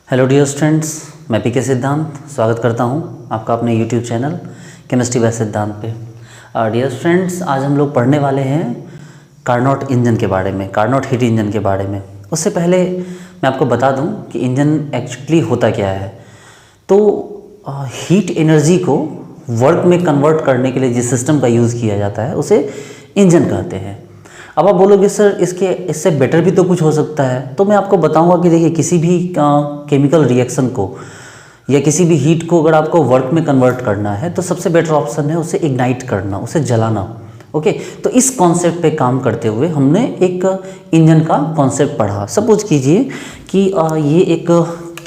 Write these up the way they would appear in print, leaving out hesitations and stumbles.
Hello dear students, मैं पीके सिद्धांत स्वागत करता हूं आपका अपने यूट्यूब चैनल केमिस्ट्री बाय सिद्धांत पे। डियर स्टूडेंट्स, आज हम लोग पढ़ने वाले हैं कार्नोट इंजन के बारे में, कार्नोट हीट इंजन के बारे में। उससे पहले मैं आपको बता दूं कि इंजन एक्चुअली होता क्या है। तो हीट एनर्जी को वर्क में कन्वर्ट करने के लिए जिस सिस्टम का यूज़ किया जाता है उसे इंजन कहते हैं। अब आप बोलोगे सर इससे बेटर भी तो कुछ हो सकता है, तो मैं आपको बताऊंगा कि देखिए किसी भी केमिकल रिएक्शन को या किसी भी हीट को अगर आपको वर्क में कन्वर्ट करना है तो सबसे बेटर ऑप्शन है उसे इग्नाइट करना, उसे जलाना। ओके, तो इस कॉन्सेप्ट पे काम करते हुए हमने एक इंजन का कॉन्सेप्ट पढ़ा। सपोज कीजिए कि ये एक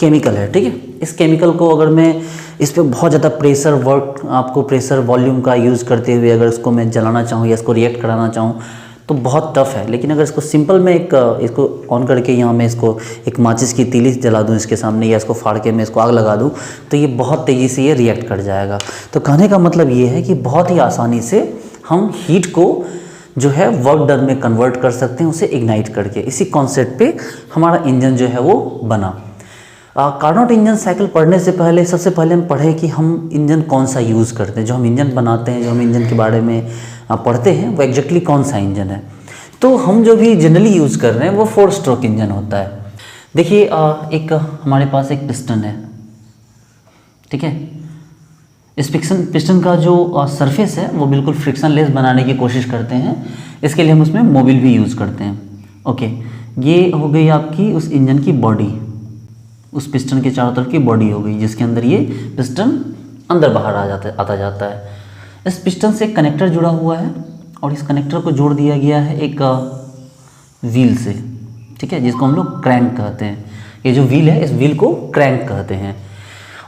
केमिकल है, ठीक है। इस केमिकल को अगर मैं इस पर बहुत ज़्यादा प्रेशर वर्क, आपको प्रेशर वॉल्यूम का यूज़ करते हुए अगर इसको मैं जलाना चाहूँ या इसको रिएक्ट कराना चाहूँ तो बहुत टफ है। लेकिन अगर इसको सिंपल में इसको ऑन करके यहाँ मैं इसको एक माचिस की तीली जला दूँ इसके सामने या इसको फाड़ के मैं इसको आग लगा दूँ तो ये बहुत तेज़ी से ये रिएक्ट कर जाएगा। तो कहने का मतलब ये है कि बहुत ही आसानी से हम हीट को जो है वर्क डन में कन्वर्ट कर सकते हैं उसे इग्नाइट करके। इसी कॉन्सेप्ट पे हमारा इंजन जो है वो बना। कार्नोट इंजन साइकिल पढ़ने से पहले सबसे पहले हम पढ़ें कि हम इंजन कौन सा यूज़ करते हैं। जो हम इंजन बनाते हैं, जो हम इंजन के बारे में पढ़ते हैं वो एग्जैक्टली कौन सा इंजन है। तो हम जो भी जनरली यूज़ कर रहे हैं वो 4 स्ट्रोक इंजन होता है। देखिए एक हमारे पास एक पिस्टन है, ठीक है। इस पिस्टन का जो सरफेस है वो बिल्कुल फ्रिक्शनलेस बनाने की कोशिश करते हैं। इसके लिए हम उसमें मोबिल भी यूज़ करते हैं। ओके, ये हो गई आपकी उस इंजन की बॉडी, उस पिस्टन के चारों तरफ की बॉडी हो गई जिसके अंदर ये पिस्टन अंदर बाहर आता जाता है। इस पिस्टन से एक कनेक्टर जुड़ा हुआ है और इस कनेक्टर को जोड़ दिया गया है एक व्हील से, ठीक है, जिसको हम लोग क्रैंक कहते हैं। ये जो व्हील है इस व्हील को क्रैंक कहते हैं।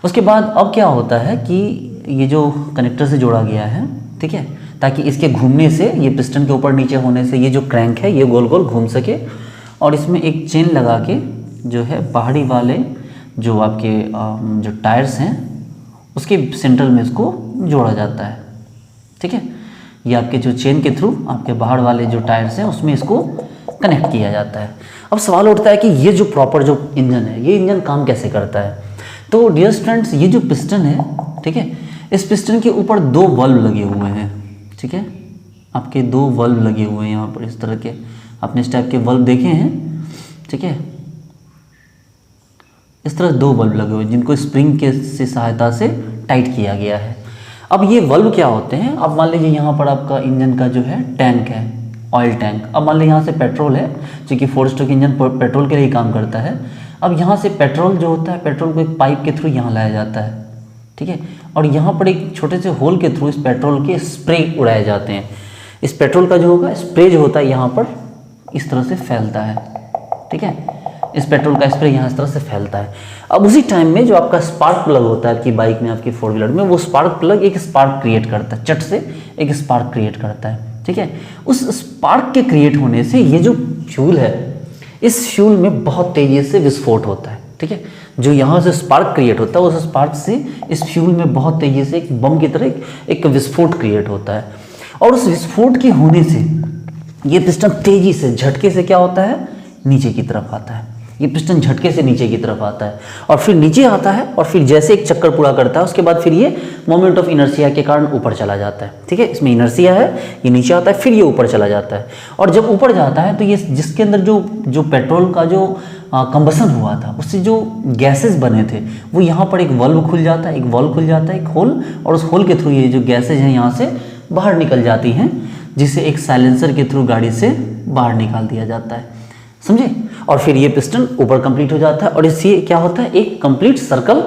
उसके बाद अब क्या होता है कि ये जो कनेक्टर से जोड़ा गया है, ठीक है, ताकि इसके घूमने से, ये पिस्टन के ऊपर नीचे होने से ये जो क्रैंक है ये गोल गोल घूम सके और इसमें एक चेन लगा के जो है बाहरी वाले जो आपके जो टायर्स हैं उसके सेंटर में इसको जोड़ा जाता है, ठीक है। ये आपके जो चेन के थ्रू आपके बाहर वाले जो टायर्स हैं उसमें इसको कनेक्ट किया जाता है। अब सवाल उठता है कि ये जो प्रॉपर जो इंजन है, ये इंजन काम कैसे करता है। तो डियर स्टूडेंट्स, ये जो पिस्टन है, ठीक है, इस पिस्टन के ऊपर 2 बल्ब लगे हुए हैं, ठीक है। आपके 2 बल्ब लगे हुए हैं यहाँ पर, इस तरह के आपने इस टाइप के बल्ब देखे हैं, ठीक है। इस तरह 2 बल्ब लगे हुए हैं जिनको स्प्रिंग के सहायता से टाइट किया गया है। अब ये बल्ब क्या होते हैं, अब मान लीजिए यहाँ पर आपका इंजन का जो है टैंक है, ऑयल टैंक। अब मान लीजिए यहाँ से पेट्रोल है, क्योंकि 4 स्ट्रोक इंजन पेट्रोल के लिए काम करता है। अब यहाँ से पेट्रोल जो होता है, पेट्रोल को एक पाइप के थ्रू यहाँ लाया जाता है, ठीक है, और यहाँ पर एक छोटे से होल के थ्रू इस पेट्रोल के स्प्रे उड़ाए जाते हैं। इस पेट्रोल का जो होगा स्प्रे जो होता है यहाँ पर इस तरह से फैलता है, ठीक है। इस पेट्रोल का स्प्रे यहाँ इस तरह से फैलता है। अब उसी टाइम में जो आपका स्पार्क प्लग होता है आपकी बाइक में, आपकी 4 व्हीलर में, वो स्पार्क प्लग एक स्पार्क क्रिएट करता है, चट से एक स्पार्क क्रिएट करता है, ठीक है। उस स्पार्क के क्रिएट होने से ये जो फ्यूल है, इस फ्यूल में बहुत तेजी से विस्फोट होता है, ठीक है। जो यहाँ से स्पार्क क्रिएट होता है उस स्पार्क से इस फ्यूल में बहुत तेजी से एक बम की तरह एक विस्फोट क्रिएट होता है। और उस विस्फोट के होने से ये पिस्टन तेजी से झटके से क्या होता है, नीचे की तरफ आता है। ये पिस्टन झटके से नीचे की तरफ आता है और फिर नीचे आता है और फिर जैसे एक चक्कर पूरा करता है उसके बाद फिर ये मोमेंट ऑफ इनर्शिया के कारण ऊपर चला जाता है, ठीक है। इसमें इनर्शिया है, ये नीचे आता है, फिर ये ऊपर चला जाता है। और जब ऊपर जाता है तो ये जिसके अंदर जो पेट्रोल का जो कंबसन हुआ था उससे जो गैसेस बने थे वो यहाँ पर एक वाल्व खुल जाता है, एक होल, और उस होल के थ्रू ये जो गैसेज हैं यहाँ से बाहर निकल जाती हैं, जिसे एक साइलेंसर के थ्रू गाड़ी से बाहर निकाल दिया जाता है, समझे। और फिर ये पिस्टन ऊपर कंप्लीट हो जाता है और इससे क्या होता है, एक कंप्लीट सर्कल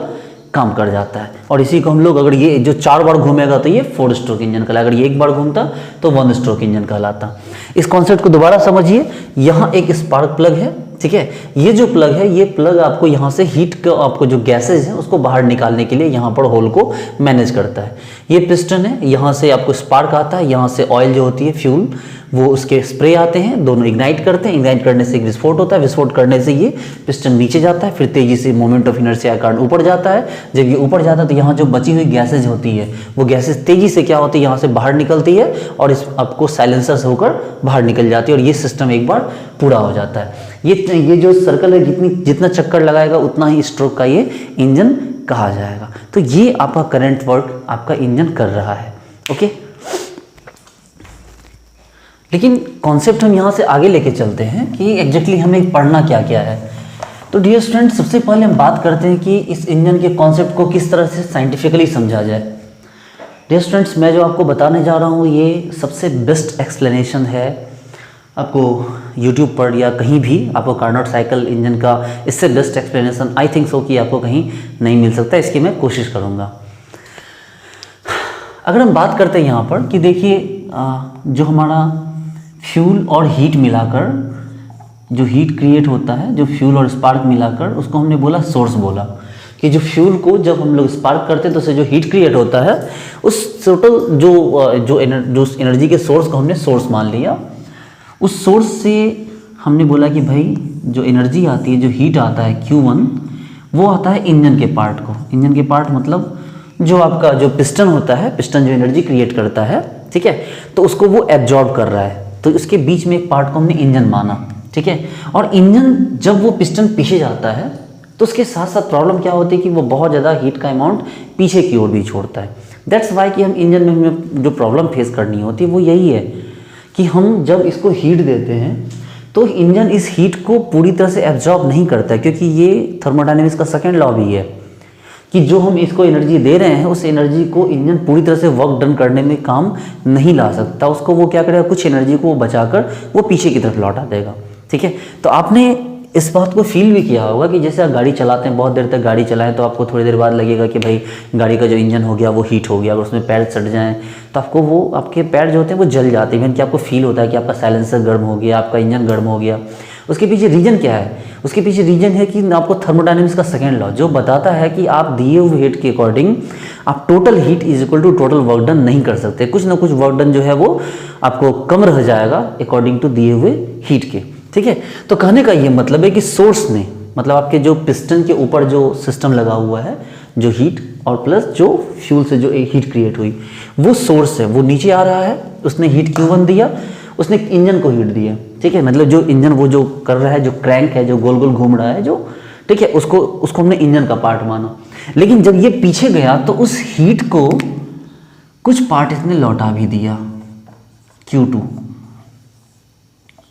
काम कर जाता है। और इसी को हम लोग, अगर ये जो 4 बार घूमेगा तो ये 4 स्ट्रोक इंजन कहलाता, अगर ये 1 बार घूमता तो 1 स्ट्रोक इंजन कहलाता। इस कॉन्सेप्ट को दोबारा समझिए। यहाँ एक स्पार्क प्लग है, ठीक है। ये जो प्लग है, ये प्लग आपको यहाँ से हीट का, आपको जो गैसेज है उसको बाहर निकालने के लिए यहाँ पर होल को मैनेज करता है। ये पिस्टन है, यहाँ से आपको स्पार्क आता है, यहाँ से ऑयल जो होती है फ्यूल वो उसके स्प्रे आते हैं, दोनों इग्नाइट करते हैं। इग्नाइट करने से एक विस्फोट होता है, विस्फोट करने से ये पिस्टन नीचे जाता है, फिर तेजी से मोमेंट ऑफ इनर्शिया के कारण ऊपर जाता है। जब ये ऊपर जाता है तो यहाँ जो बची हुई गैसेज होती है वो गैसेज तेजी से क्या होती है, यहाँ से बाहर निकलती है और इस आपको साइलेंसर से होकर बाहर निकल जाती है और ये सिस्टम एक बार पूरा हो जाता है। ये जो सर्कल है जितना चक्कर लगाएगा उतना ही स्ट्रोक का ये इंजन कहा जाएगा। तो ये आपका करंट वर्क आपका इंजन कर रहा है। ओके, लेकिन कॉन्सेप्ट हम यहाँ से आगे लेके चलते हैं कि एग्जैक्टली हमें पढ़ना क्या क्या है। तो डियर स्टूडेंट्स, सबसे पहले हम बात करते हैं कि इस इंजन के कॉन्सेप्ट को किस तरह से साइंटिफिकली समझा जाए। डियर स्टूडेंट्स, मैं जो आपको बताने जा रहा हूँ ये सबसे बेस्ट एक्सप्लेनेशन है आपको यूट्यूब पर या कहीं भी आपको कार्नोट साइकिल इंजन का इससे best explanation I think so कि आपको कहीं नहीं मिल सकता। इसकी मैं कोशिश करूँगा। अगर हम बात करते हैं यहाँ पर कि देखिए जो हमारा फ्यूल और हीट मिलाकर जो हीट क्रिएट होता है, जो फ्यूल और स्पार्क मिलाकर, उसको हमने बोला सोर्स बोला कि जो फ्यूल को जब हम लोग स्पार्क करते हैं तो उससे जो हीट क्रिएट होता है उस टोटल जो एनर्जी के सोर्स को हमने सोर्स मान लिया। उस सोर्स से हमने बोला कि भाई जो एनर्जी आती है, जो हीट आता है Q1, वो आता है इंजन के पार्ट को। इंजन के पार्ट मतलब जो आपका जो पिस्टन होता है, पिस्टन जो एनर्जी क्रिएट करता है, ठीक है, तो उसको वो एब्जॉर्ब कर रहा है। तो इसके बीच में एक पार्ट को हमने इंजन माना, ठीक है। और इंजन जब वो पिस्टन पीछे जाता है तो उसके साथ साथ प्रॉब्लम क्या होती है कि वो बहुत ज़्यादा हीट का अमाउंट पीछे की ओर भी छोड़ता है। दैट्स वाई कि हम इंजन में हमें जो प्रॉब्लम फेस करनी होती है वो यही है कि हम जब इसको हीट देते हैं तो इंजन इस हीट को पूरी तरह से एब्जॉर्ब नहीं करता है, क्योंकि ये थर्मोडायनेमिक्स का सेकेंड लॉ भी है कि जो हम इसको एनर्जी दे रहे हैं उस एनर्जी को इंजन पूरी तरह से वर्क डन करने में काम नहीं ला सकता। उसको वो क्या करेगा, कुछ एनर्जी को वो बचाकर वो पीछे की तरफ लौटा देगा, ठीक है। तो आपने इस बात को फील भी किया होगा कि जैसे आप गाड़ी चलाते हैं, बहुत देर तक गाड़ी चलाएं तो आपको थोड़ी देर बाद लगेगा कि भाई गाड़ी का जो इंजन हो गया वो हीट हो गया। अगर उसमें पैर सट जाएं तो आपको वो आपके पैर जो होते हैं वो जल जाते हैं। इवन कि आपको फील होता है कि आपका साइलेंसर गर्म हो गया, आपका इंजन गर्म हो गया। उसके पीछे रीजन क्या है? उसके पीछे रीजन है कि आपको थर्मोडायनेमिक्स का सेकेंड लॉ जो बताता है कि आप दिए हुए हीट के अकॉर्डिंग आप total heat is equal to total work done नहीं कर सकते। कुछ ना कुछ वर्क डन जो है वो आपको कम रह जाएगा अकॉर्डिंग टू दिए हुए हीट के, ठीक है। तो कहने का ये मतलब है कि सोर्स ने, मतलब आपके जो पिस्टन के ऊपर जो सिस्टम लगा हुआ है, जो हीट और प्लस जो फ्यूल से जो एक हीट क्रिएट हुई, वो सोर्स है, वो नीचे आ रहा है। उसने हीट Q1 दिया, उसने इंजन को हीट दिया, ठीक है। मतलब जो इंजन वो जो कर रहा है, जो क्रैंक है, जो गोल गोल घूम रहा है, जो, ठीक है, उसको हमने इंजन का पार्ट माना। लेकिन जब ये पीछे गया तो उस हीट को कुछ पार्ट इसने लौटा भी दिया, Q2,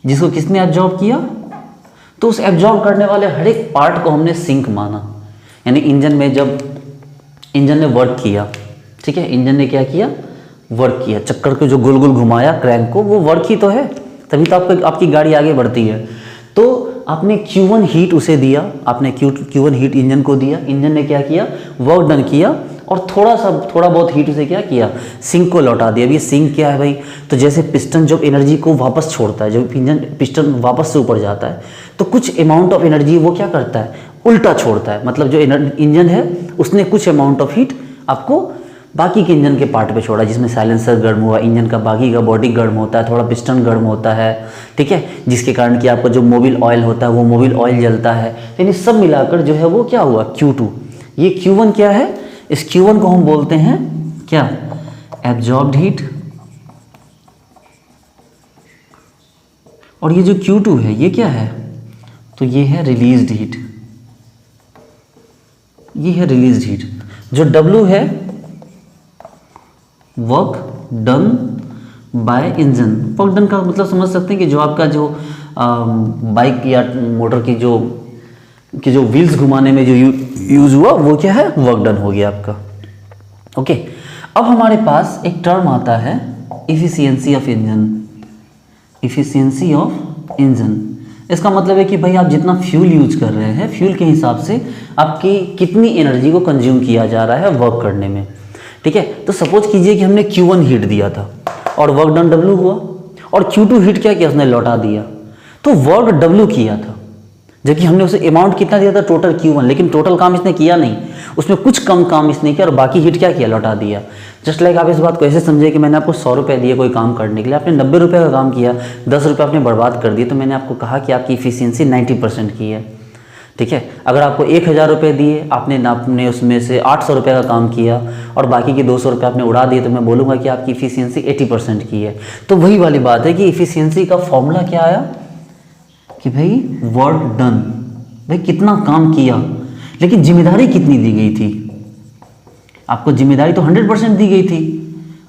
जिसको किसने एब्जॉर्ब किया? तो उस एब्जॉर्ब करने वाले हर एक पार्ट को हमने सिंक माना। यानी इंजन में जब इंजन ने वर्क किया, ठीक है, इंजन ने क्या किया? वर्क किया, चक्कर को जो गोल गोल घुमाया क्रैंक को, वो वर्क ही तो है, तभी तो आपकी गाड़ी आगे बढ़ती है। तो आपने Q1 हीट उसे दिया, आपने Q1 हीट इंजन को दिया, इंजन ने क्या किया? वर्क डन किया और थोड़ा बहुत हीट उसे क्या किया? सिंक को लौटा दिया। अब ये सिंक क्या है भाई? तो जैसे पिस्टन जब एनर्जी को वापस छोड़ता है, जब पिस्टन वापस से ऊपर जाता है तो कुछ अमाउंट ऑफ एनर्जी वो क्या करता है? उल्टा छोड़ता है। मतलब जो इंजन है उसने कुछ अमाउंट ऑफ हीट आपको बाकी के इंजन के पार्ट पे छोड़ा, जिसमें साइलेंसर गर्म हुआ, इंजन का बाकी का बॉडी गर्म होता है, थोड़ा पिस्टन गर्म होता है, ठीक है, जिसके कारण कि आपका जो मोबिल ऑयल होता है वो मोबिल ऑयल जलता है। यानी सब मिलाकर जो है वो क्या हुआ? Q2। ये Q1 क्या है? इस Q1 को हम बोलते हैं क्या? Absorbed heat. और ये जो Q2 है ये क्या है? तो ये है रिलीज्ड हीट। ये है रिलीज्ड हीट। जो W है work done by engine. Work done का मतलब समझ सकते हैं कि जो आपका जो बाइक या मोटर की जो व्हील्स घुमाने में जो यूज हुआ वो क्या है? वर्क डन हो गया आपका। ओके, अब हमारे पास एक टर्म आता है efficiency of engine. Efficiency of engine, इसका मतलब है कि भाई आप जितना फ्यूल यूज कर रहे हैं, फ्यूल के हिसाब से आपकी कितनी एनर्जी को कंज्यूम किया जा रहा है वर्क करने में, ठीक है। तो सपोज कीजिए कि हमने Q1 हीट दिया था और वर्क डन W हुआ, और Q2 हीट क्या किया? उसने लौटा दिया, तो वर्क W किया था, जबकि हमने उसे अमाउंट कितना दिया था? टोटल Q1, लेकिन टोटल काम इसने किया नहीं, उसमें कुछ कम काम इसने किया और बाकी हीट क्या किया? लौटा दिया। जस्ट लाइक आप इस बात को ऐसे समझिए कि मैंने आपको 100 रुपये दिए कोई काम करने के लिए, आपने 90 रुपये का काम किया, 10 रुपये आपने बर्बाद कर दिए, तो मैंने आपको कहा कि आपकी इफिशियंसी 90% की है, ठीक है। अगर आपको 1000 रुपये दिए, आपने उसमें से 800 रुपये का काम किया और बाकी के 200 रुपये आपने उड़ा दिए, तो मैं बोलूँगा कि आपकी इफिशियंसी 80% की है। तो वही वाली बात है कि इफिशियंसी का फॉर्मूला क्या आया कि भाई वर्क डन, भाई कितना काम किया, लेकिन जिम्मेदारी कितनी दी गई थी? आपको जिम्मेदारी तो 100% दी गई थी,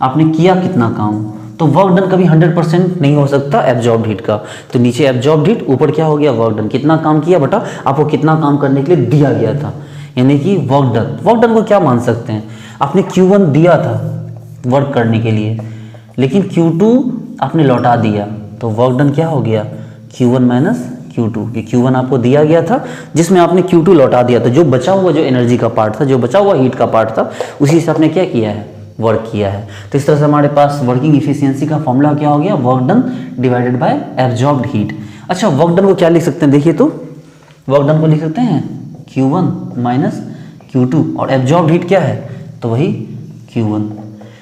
आपने किया कितना काम? तो वर्क डन कभी 100% नहीं हो सकता एब्जॉर्ब्ड हीट का। तो नीचे एब्जॉर्ब्ड हीट, ऊपर क्या हो गया वर्क डन, कितना काम किया बटा आपको कितना काम करने के लिए दिया गया था, यानी कि वर्क डन। वर्क डन को क्या मान सकते हैं, आपने Q1 दिया था वर्क करने के लिए, लेकिन Q2 आपने लौटा दिया, तो वर्क डन क्या हो गया Q1 माइनस Q2। ये Q1 आपको दिया गया था जिसमें आपने Q2 लौटा दिया, तो जो बचा हुआ जो एनर्जी का पार्ट था, जो बचा हुआ हीट का पार्ट था, उसी से आपने क्या किया है, वर्क किया है। तो इस तरह से हमारे पास वर्किंग इफिशियंसी का फॉर्मूला क्या हो गया, work done divided by absorbed heat. अच्छा, वर्क डन को क्या लिख सकते हैं, देखिए तो वर्क डन को लिख सकते हैं Q1 माइनस Q2, और एब्जॉर्ब्ड हीट क्या है, तो वही Q1।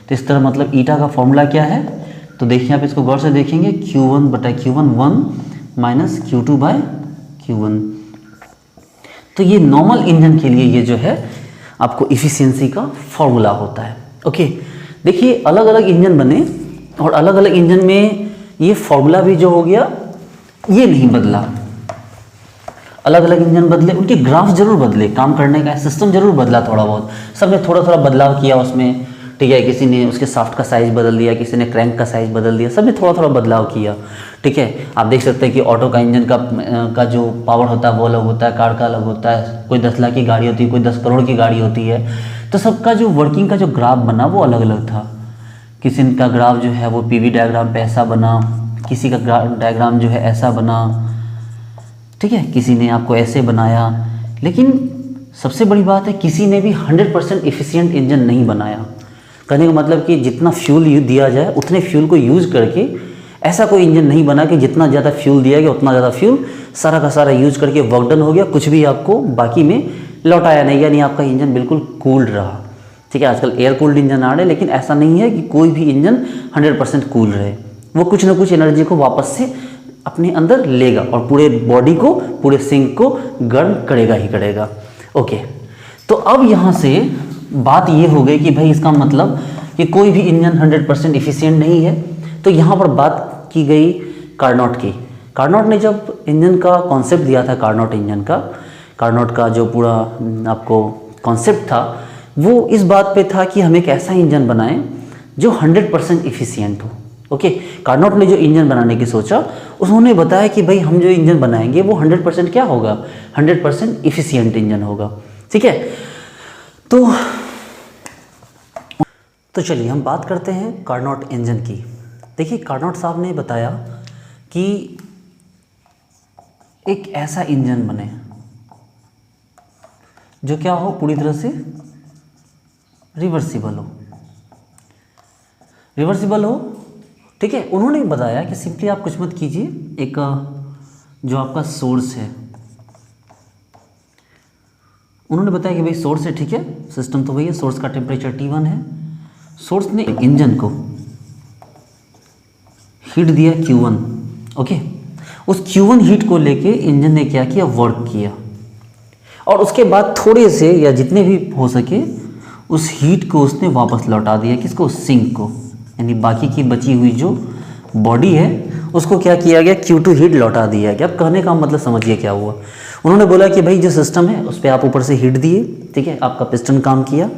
तो इस तरह मतलब ईटा का फॉर्मूला क्या है, तो देखिए आप इसको गौर से देखेंगे, Q1 बटा Q1 1 minus Q2 bye Q1। तो ये नॉर्मल इंजन के लिए ये जो है आपको इफिशियंसी का फॉर्मूला होता है। ओके, देखिए अलग अलग इंजन बने और अलग अलग इंजन में ये फॉर्मूला भी जो हो गया ये नहीं बदला। अलग अलग इंजन बदले, उनके ग्राफ जरूर बदले, काम करने का सिस्टम जरूर बदला थोड़ा बहुत, सब ने थोड़ा थोड़ा बदलाव किया उसमें, ठीक है। किसी ने उसके शाफ्ट का साइज बदल दिया, किसी ने क्रैंक का साइज बदल दिया, सब ने थोड़ा थोड़ा बदलाव किया, ठीक है। आप देख सकते हैं कि ऑटो का इंजन का जो पावर होता है वो अलग होता है, कार का अलग होता है, कोई 10 लाख की गाड़ी होती है, कोई 10 करोड़ की गाड़ी होती है, तो सबका जो वर्किंग का जो ग्राफ बना वो अलग अलग था। किसी का ग्राफ जो है वो PV डायग्राम पे ऐसा बना, किसी का डायग्राम जो है ऐसा बना, ठीक है, किसी ने आपको ऐसे बनाया। लेकिन सबसे बड़ी बात है किसी ने भी 100% इफिशिएंट इंजन नहीं बनाया। कहने का मतलब कि जितना फ्यूल दिया जाए उतने फ्यूल को यूज़ करके ऐसा कोई इंजन नहीं बना कि जितना ज़्यादा फ्यूल दिया गया उतना ज़्यादा फ्यूल सारा का सारा यूज करके वर्क डन हो गया, कुछ भी आपको बाकी में लौटाया नहीं, यानी आपका इंजन बिल्कुल कूल्ड रहा, ठीक है। आजकल एयर कूल्ड इंजन आ रहे हैं, लेकिन ऐसा नहीं है कि कोई भी इंजन 100% कूल रहे, वो कुछ ना कुछ एनर्जी को वापस से अपने अंदर लेगा और पूरे बॉडी को, पूरे सिंक को गर्म करेगा ही करेगा। ओके, तो अब यहाँ से बात ये हो गई कि भाई इसका मतलब कि कोई भी इंजन 100% इफिशिएंट नहीं है। तो यहाँ पर बात की गई कार्नोट की। कार्नोट ने जब इंजन का कॉन्सेप्ट दिया था, कार्नोट इंजन का, कार्नोट का जो पूरा आपको कॉन्सेप्ट था वो इस बात पे था कि हम एक ऐसा इंजन बनाएं जो 100% इफिशिएंट हो। ओके, कार्नोट ने जो इंजन बनाने की सोचा, उन्होंने बताया कि भाई हम जो इंजन बनाएंगे वो 100% क्या होगा, 100% इफिशिएंट इंजन होगा, ठीक है। तो चलिए हम बात करते हैं कार्नोट इंजन की। देखिए कार्नोट साहब ने बताया कि एक ऐसा इंजन बने जो क्या हो, पूरी तरह से रिवर्सिबल हो, रिवर्सिबल हो, ठीक है। उन्होंने बताया कि सिंपली आप कुछ मत कीजिए, एक जो आपका सोर्स है, उन्होंने बताया कि भाई सोर्स है, ठीक है, सिस्टम तो वही है, सोर्स का टेम्परेचर T1 है, सोर्स ने इंजन को हीट दिया Q1, ओके। उस Q1 हीट को लेके इंजन ने क्या किया, वर्क किया, और उसके बाद थोड़े से या जितने भी हो सके उस हीट को उसने वापस लौटा दिया, किसको, सिंक को, यानी बाकी की बची हुई जो बॉडी है उसको क्या किया गया, Q2 हीट लौटा दिया गया। अब कहने का मतलब समझिए क्या हुआ, उन्होंने बोला कि भाई जो सिस्टम है उस पर आप ऊपर से हीट दिए, ठीक है, आपका पिस्टन काम किया,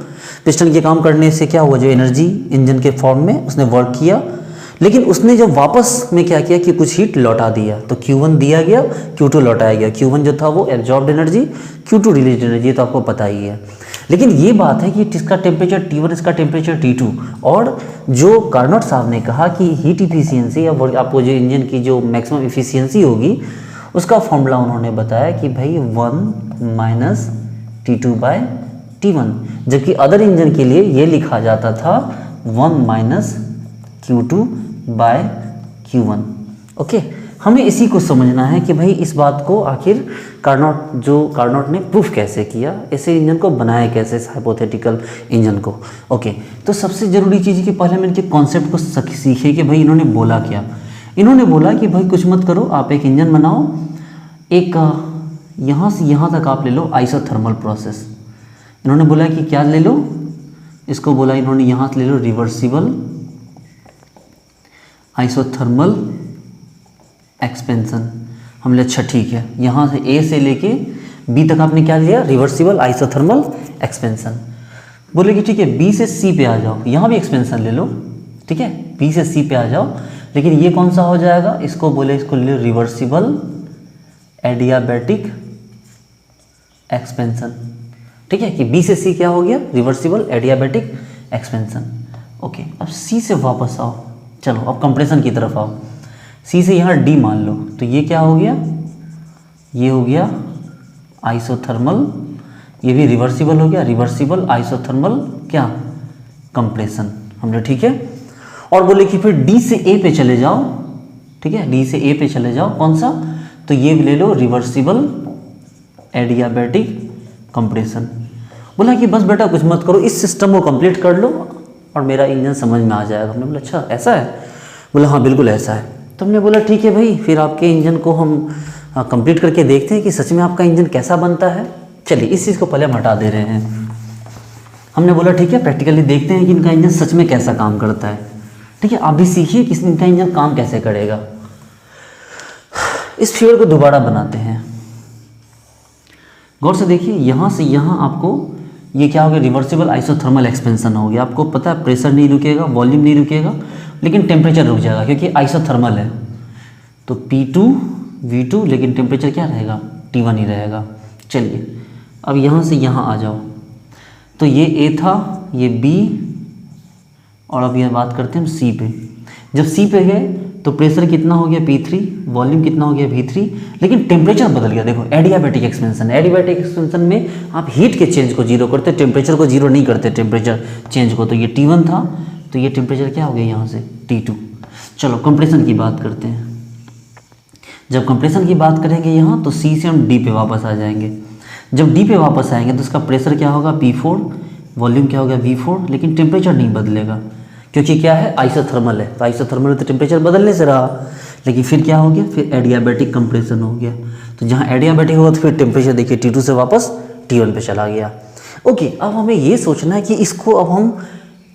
पिस्टन के काम करने से क्या हुआ, जो एनर्जी इंजन के फॉर्म में उसने वर्क किया, लेकिन उसने जब वापस में क्या किया कि कुछ हीट लौटा दिया, तो Q1 दिया गया, Q2 लौटाया गया। Q1 जो था वो absorbed energy, Q2 release energy, तो आपको पता ही है। लेकिन ये बात है कि इसका टेम्परेचर T1, इसका टेम्परेचर T2, और जो कार्नोट साहब ने कहा कि हीट इफिशियंसी या आपको जो इंजन की जो मैक्सिमम इफिशियंसी होगी उसका फॉर्मूला उन्होंने बताया कि भाई 1 माइनस T2 बाय T1, जबकि अदर इंजन के लिए ये लिखा जाता था 1 minus Q2 bye Q1। Okay, हमें इसी को समझना है कि भाई इस बात को आखिर कार्नोट ने प्रूफ कैसे किया, ऐसे इंजन को बनाया कैसे, इस हाइपोथेटिकल इंजन को। ओके, तो सबसे ज़रूरी चीज़ कि पहले हम इनके कॉन्सेप्ट को सीखे कि भाई इन्होंने बोला क्या। इन्होंने बोला कि भाई कुछ मत करो, आप एक इंजन बनाओ, एक यहाँ से यहाँ तक आप ले लो आइसोथर्मल प्रोसेस। इन्होंने बोला कि क्या ले लो, इसको बोला इन्होंने यहाँ से ले लो रिवर्सिबल आइसोथर्मल एक्सपेंशन। हमने अच्छा ठीक है, यहाँ से ए से लेके बी तक आपने क्या लिया, रिवर्सिबल आइसोथर्मल एक्सपेंशन। बोले कि ठीक है बी से सी पे आ जाओ, यहाँ भी एक्सपेंशन ले लो, ठीक है बी से सी पे आ जाओ, लेकिन ये कौन सा हो जाएगा, इसको बोले, इसको ले रिवर्सिबल एडियाबैटिक एक्सपेंशन, ठीक है कि बी से सी क्या हो गया, रिवर्सिबल एडियाबैटिक एक्सपेंशन। ओके, अब सी से वापस आओ, चलो अब कंप्रेशन की तरफ आओ। सी से यहाँ डी मान लो, तो ये क्या हो गया, ये हो गया आइसोथर्मल, ये भी रिवर्सिबल हो गया, रिवर्सिबल आइसोथर्मल क्या, कंप्रेशन। हमने ठीक है। और बोले कि फिर डी से ए पे चले जाओ, ठीक है डी से ए पे चले जाओ, कौन सा, तो ये ले लो रिवर्सिबल एडियाबैटिक कंप्रेशन। बोला कि बस बेटा कुछ मत करो, इस सिस्टम को कंप्लीट कर लो और मेरा इंजन समझ में आ जाएगा। हमने बोला अच्छा ऐसा है, बोला हाँ बिल्कुल ऐसा है। तो हमने बोला ठीक है भाई, फिर आपके इंजन को हम कंप्लीट करके देखते हैं कि सच में आपका इंजन कैसा बनता है। चलिए इस चीज़ को पहले हम हटा दे रहे हैं। हमने बोला ठीक है प्रैक्टिकली देखते हैं कि इनका इंजन सच में कैसा काम करता है, ठीक है आप भी सीखिए कि इनका इंजन काम कैसे करेगा। इस फिगर को दोबारा बनाते हैं, गौर से देखिए, यहाँ से यहाँ आपको ये क्या हो गया, रिवर्सिबल आइसोथर्मल एक्सपेंशन हो गया। आपको पता है प्रेशर नहीं रुकेगा, वॉल्यूम नहीं रुकेगा, लेकिन टेम्परेचर रुक जाएगा क्योंकि आइसोथर्मल है। तो P2 V2, लेकिन टेम्परेचर क्या रहेगा, T1 ही रहेगा। चलिए अब यहाँ से यहाँ आ जाओ, तो ये A था, ये B, और अब यह बात करते हैं हम C पे। जब C पे गए तो प्रेशर कितना हो गया P3, वॉल्यूम कितना हो गया V3, लेकिन टेम्परेचर बदल गया। देखो एडियाबैटिक एक्सपेंशन, एडियाबैटिक एक्सपेंशन में आप हीट के चेंज को जीरो करते, टेम्परेचर को जीरो नहीं करते, टेम्परेचर चेंज को। तो ये T1 था, तो ये टेम्परेचर क्या हो गया यहाँ से T2। चलो कंप्रेशन की बात करते हैं। जब कंप्रेशन की बात करेंगे यहाँ, तो C से हम D पे वापस आ जाएंगे। जब D पे वापस आएंगे तो इसका प्रेशर क्या होगा P4, वॉल्यूम क्या होगा V4, लेकिन टेम्परेचर नहीं बदलेगा क्योंकि क्या है, आइसोथर्मल है। तो आइसोथर्मल में तो टेम्परेचर बदलने से रहा, लेकिन फिर क्या हो गया, फिर एडियाबैटिक कंप्रेशन हो गया। तो जहाँ एडियाबैटिक होगा तो फिर टेम्परेचर देखिए T2 से वापस T1 पे चला गया। ओके, अब हमें ये सोचना है कि इसको अब हम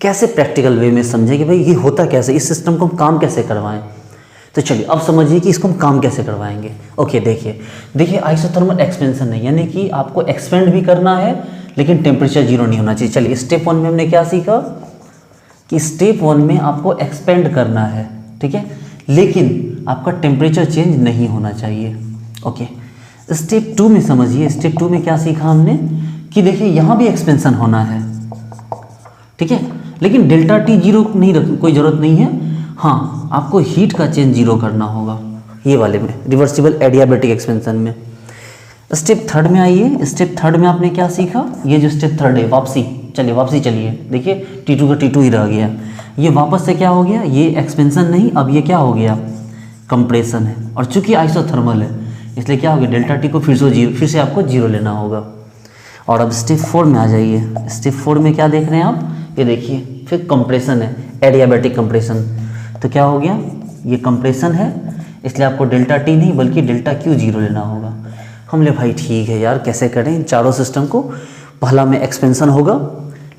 कैसे प्रैक्टिकल वे में समझें कि भाई ये होता कैसे, इस सिस्टम को हम काम कैसे करवाएं। तो चलिए अब समझिए कि इसको हम काम कैसे करवाएंगे। ओके देखिए आइसोथर्मल एक्सपेंशन है, यानी कि आपको एक्सपेंड भी करना है लेकिन टेम्परेचर जीरो नहीं होना चाहिए। चलिए स्टेप 1 में हमने क्या सीखा कि स्टेप 1 में आपको एक्सपेंड करना है, ठीक है, लेकिन आपका टेम्परेचर चेंज नहीं होना चाहिए। ओके, स्टेप 2 में समझिए, स्टेप 2 में क्या सीखा हमने कि देखिए यहाँ भी एक्सपेंशन होना है, ठीक है, लेकिन डेल्टा टी जीरो नहीं रख, कोई ज़रूरत नहीं है। हाँ, आपको हीट का चेंज जीरो करना होगा, ये वाले में रिवर्सिबल एडियाबैटिक एक्सपेंशन में। स्टेप 3 में आइए, स्टेप 3 में आपने क्या सीखा, ये जो स्टेप 3 है वापसी, चलिए वापसी चलिए, देखिए T2 का T2 ही रह गया, ये वापस से क्या हो गया, ये एक्सपेंशन नहीं, अब ये क्या हो गया, कंप्रेशन है। और चूंकि आइसोथर्मल है इसलिए क्या हो गया, डेल्टा टी को फिर से आपको जीरो लेना होगा। और अब स्टेप 4 में आ जाइए, स्टेप 4 में क्या देख रहे हैं आप, ये देखिए फिर कंप्रेशन है, एडियाबैटिक कंप्रेशन। तो क्या हो गया, ये कंप्रेशन है इसलिए आपको डेल्टा टी नहीं बल्कि डेल्टा क्यू जीरो लेना होगा। हमने भाई ठीक है यार कैसे करें इन चारों सिस्टम को, पहला में एक्सपेंशन होगा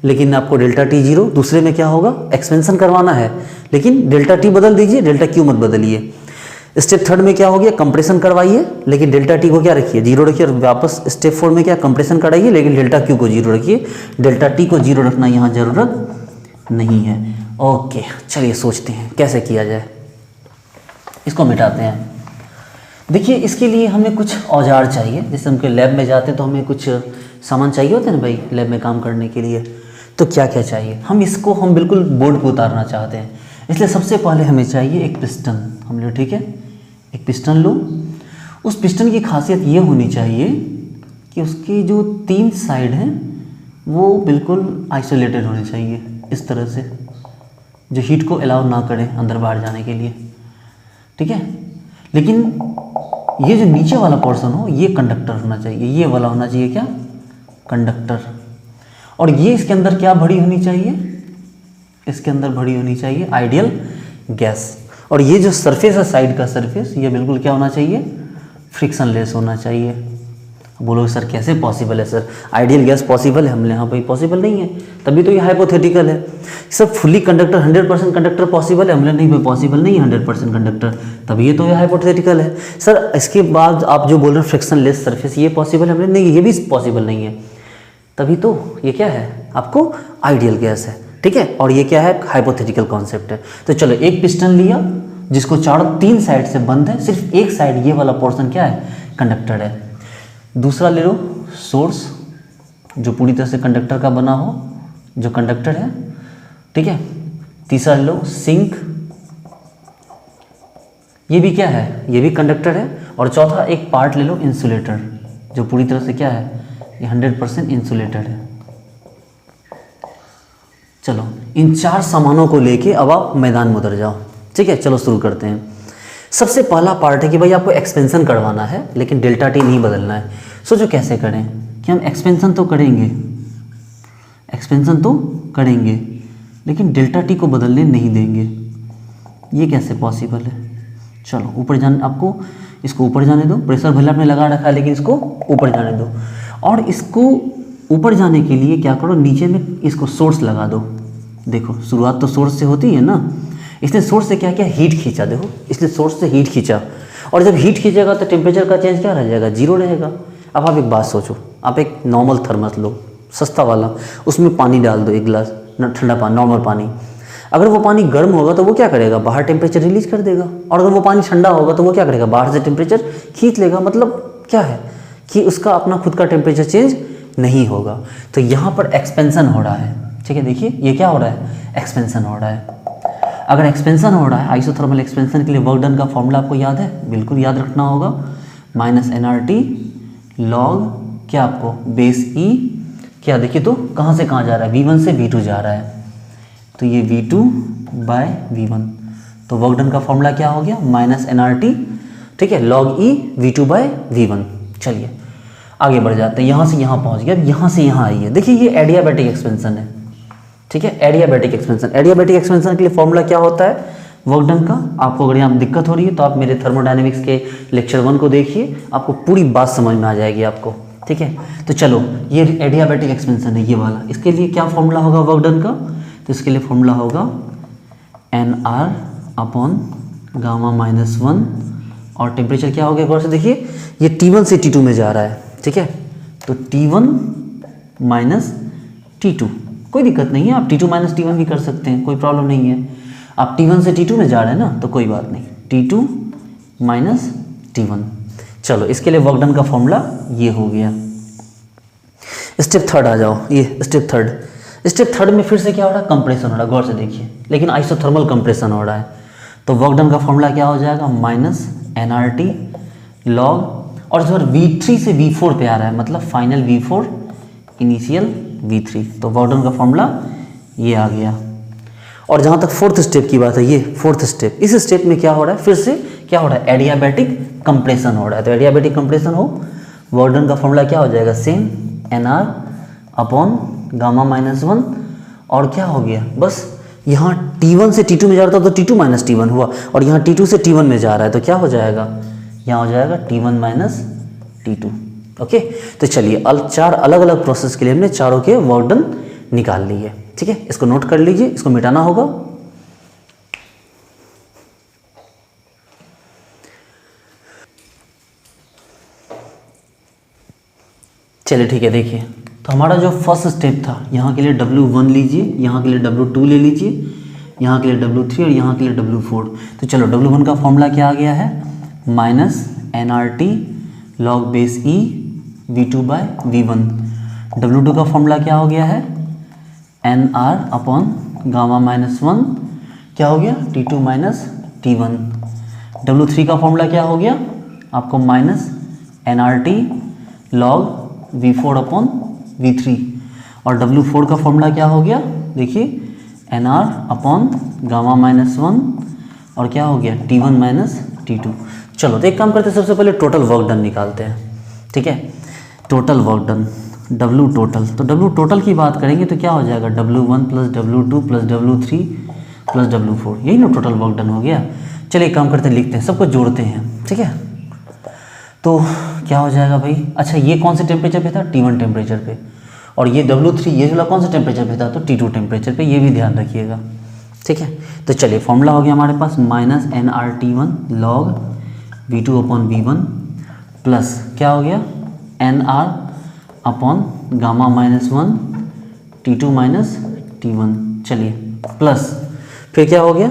लेकिन आपको डेल्टा टी जीरो, दूसरे में क्या होगा, एक्सपेंशन करवाना है लेकिन डेल्टा टी बदल दीजिए, डेल्टा क्यू मत बदलिए। स्टेप 3 में क्या हो गया, कंप्रेशन करवाइए लेकिन डेल्टा टी को क्या रखिए, जीरो रखिए। और वापस स्टेप 4 में क्या, कंप्रेशन कराइए लेकिन डेल्टा क्यू को जीरो रखिए, डेल्टा टी को जीरो रखना यहाँ ज़रूरत नहीं है। ओके चलिए सोचते हैं कैसे किया जाए, इसको मिटाते हैं। देखिए इसके लिए हमें कुछ औजार चाहिए, जैसे हम लैब में जाते हैं तो हमें कुछ सामान चाहिए होते हैं ना भाई लैब में काम करने के लिए। तो क्या क्या चाहिए, हम बिल्कुल बोर्ड पे उतारना चाहते हैं, इसलिए सबसे पहले हमें चाहिए एक पिस्टन। हम लोग ठीक है एक पिस्टन लो। उस पिस्टन की खासियत ये होनी चाहिए कि उसकी जो 3 साइड हैं वो बिल्कुल आइसोलेटेड होने चाहिए, इस तरह से जो हीट को अलाउ ना करें अंदर बाहर जाने के लिए, ठीक है। लेकिन ये जो नीचे वाला पोर्शन हो ये कंडक्टर होना चाहिए, ये वाला होना चाहिए क्या, कंडक्टर। और ये इसके अंदर क्या भरी होनी चाहिए, इसके अंदर भरी होनी चाहिए आइडियल गैस। और ये जो सरफेस है साइड का सरफेस, ये बिल्कुल क्या होना चाहिए, फ्रिक्शन लेस होना चाहिए। बोलो सर कैसे पॉसिबल है सर, आइडियल गैस पॉसिबल है, हमने यहाँ भाई पॉसिबल नहीं है, तभी तो ये हाइपोथेटिकल है। Sir fully conductor 100% conductor possible है, हमने नहीं भाई पॉसिबल नहीं है 100% कंडक्टर, तभी ये तो ये हाइपोथेटिकल है। सर इसके बाद आप जो बोल रहे हो फ्रिक्शनलेस सरफेस, ये पॉसिबल है, हमने नहीं, ये भी पॉसिबल नहीं है, तभी तो ये क्या है आपको आइडियल गैस है, ठीक है। और ये क्या है, हाइपोथेटिकल कॉन्सेप्ट है। तो चलो एक पिस्टन लिया जिसको चारों 3 साइड से बंद है, सिर्फ एक साइड ये वाला पोर्शन क्या है, कंडक्टर है। दूसरा ले लो सोर्स जो पूरी तरह से कंडक्टर का बना हो, जो कंडक्टर है, ठीक है। तीसरा ले लो सिंक, ये भी क्या है, ये भी कंडक्टर है। और चौथा एक पार्ट ले लो इंसुलेटर, जो पूरी तरह से क्या है, ये 100% इंसुलेटेड है। चलो इन 4 सामानों को लेके अब आप मैदान में उतर जाओ, ठीक है। चलो शुरू करते हैं। सबसे पहला पार्ट है कि भाई आपको एक्सपेंशन करवाना है, लेकिन डेल्टा टी नहीं बदलना है। सोचो कैसे करें, कि हम एक्सपेंशन तो करेंगे, एक्सपेंशन तो करेंगे, लेकिन डेल्टा टी को बदलने नहीं देंगे, ये कैसे पॉसिबल है। चलो ऊपर जाने, आपको इसको ऊपर जाने दो, प्रेशर भले आपने लगा रखा है, लेकिन इसको ऊपर जाने दो। और इसको ऊपर जाने के लिए क्या करो, नीचे में इसको सोर्स लगा दो। देखो शुरुआत तो सोर्स से होती है ना, इसने सोर्स से क्या किया, हीट खींचा। देखो इसने सोर्स से हीट खींचा, और जब हीट खींचेगा तो टेम्परेचर का चेंज क्या रह जाएगा, 0 रहेगा। अब आप एक बात सोचो, आप एक नॉर्मल थर्मस लो सस्ता वाला, उसमें पानी डाल दो, एक गिलास ठंडा पानी, नॉर्मल पानी। अगर वो पानी गर्म होगा तो वो क्या करेगा, बाहर टेम्परेचर रिलीज कर देगा, और अगर वो पानी ठंडा होगा तो वो क्या करेगा, बाहर से टेम्परेचर खींच लेगा। मतलब क्या है कि उसका अपना खुद का टेम्परेचर चेंज नहीं होगा। तो यहाँ पर एक्सपेंशन हो रहा है, ठीक है। देखिए ये क्या हो रहा है, एक्सपेंशन हो रहा है। अगर एक्सपेंशन हो रहा है, आइसोथर्मल एक्सपेंशन के लिए वर्क डन का फॉर्मूला आपको याद है, बिल्कुल याद रखना होगा, -nRT log क्या आपको बेस E क्या। देखिए तो कहाँ से कहाँ जा रहा है, V1 से V2 जा रहा है, तो ये V2/V1। तो वर्क डन का फॉर्मूला क्या हो गया, -nRT, ठीक है, log E V2/V1। चलिए आगे बढ़ जाते हैं, यहाँ से यहाँ पहुँच गया, अब यहाँ से यहाँ आइए। देखिए ये एडियाबैटिक एक्सपेंशन है, ठीक है, एडियाबैटिक एक्सपेंशन। एडियाबैटिक एक्सपेंशन के लिए फॉर्मूला क्या होता है वर्क डन का। आपको अगर यहाँ दिक्कत हो रही है तो आप मेरे थर्मोडायनेमिक्स के लेक्चर 1 को देखिए, आपको पूरी बात समझ में आ जाएगी आपको, ठीक है। तो चलो ये एडियाबैटिक एक्सपेंशन है ये वाला, इसके लिए क्या फॉर्मूला होगा वर्क डन का, तो इसके लिए फॉर्मूला होगा nR/Γ-1, और टेम्परेचर क्या हो गया, गौर से देखिए ये T1 से T2 में जा रहा है, ठीक है। तो T1 - T2, कोई दिक्कत नहीं है, आप T2 - T1 भी कर सकते हैं, कोई प्रॉब्लम नहीं है। आप T1 से T2 में जा रहे हैं ना, तो कोई बात नहीं, T2 - T1। चलो इसके लिए वर्क डन का फॉर्मूला ये हो गया। स्टेप 3 आ जाओ, ये स्टेप 3। स्टेप 3 में फिर से क्या हो रहा है, कंप्रेशन हो रहा है, गौर से देखिए, लेकिन आइसोथर्मल कंप्रेशन हो रहा है। तो वर्क डन का फॉर्मूला क्या हो जाएगा, -nRT log, और जो V3 से V4 पे आ रहा है, मतलब फाइनल V4 इनिशियल V3, तो वर्क डन का फॉर्मूला ये आ गया। और जहाँ तक 4th स्टेप की बात है, ये 4th स्टेप, इस स्टेप में क्या हो रहा है, फिर से क्या हो रहा है, एडियाबैटिक कंप्रेशन हो रहा है। तो एडियाबैटिक कंप्रेशन हो, वर्क डन का फॉर्मूला क्या हो जाएगा, सेम nR/Γ-1, और क्या हो गया, बस यहाँ T1 से T2 में जा रहा था तो T2 - T1 हुआ, और यहाँ T2 से T1 में जा रहा है तो क्या हो जाएगा, यहाँ हो जाएगा T1 - T2। ओके, तो चलिए 4 अलग अलग प्रोसेस के लिए हमने चारों के वर्क डन निकाल लिए, ठीक है। इसको नोट कर लीजिए, इसको मिटाना होगा। चलिए ठीक है, देखिए तो हमारा जो फर्स्ट स्टेप था, यहाँ के लिए W1 लीजिए, यहाँ के लिए W2 ले लीजिए, यहाँ के लिए W3 और यहाँ के लिए W4। तो चलो W1 का फॉर्मूला क्या आ गया है, -nRT log base E V2/V1। W2 का फॉर्मूला क्या हो गया है, nR/Γ-1 क्या हो गया, T2 - T1। W3 का फॉर्मूला क्या हो गया आपको, -nRT log V4/V3। और W4 का फॉर्मूला क्या हो गया, देखिए nR/Γ-1 और क्या हो गया, T1 - T2। चलो तो एक काम करते हैं, सबसे पहले टोटल वर्क डन निकालते हैं, ठीक है। Total work done W total, तो W टोटल की बात करेंगे तो क्या हो जाएगा, W1 + W2 + W3 + W4, यही ना टोटल वर्क डन हो गया। चलिए एक काम करते हैं, लिखते हैं, सबको जोड़ते हैं, ठीक है। तो क्या हो जाएगा भाई, अच्छा ये कौन से टेम्परेचर पे था, T1 टेम्परेचर पे, और ये W3 ये वाला कौन सा टेम्परेचर पे था, तो T2 टेम्परेचर पे, ये भी ध्यान रखिएगा, ठीक है। तो चलिए फॉर्मूला हो गया हमारे पास minus nRT1 log V2 upon V1 plus क्या हो गया nR upon gamma -1 T2 minus T1, चलिए प्लस फिर क्या हो गया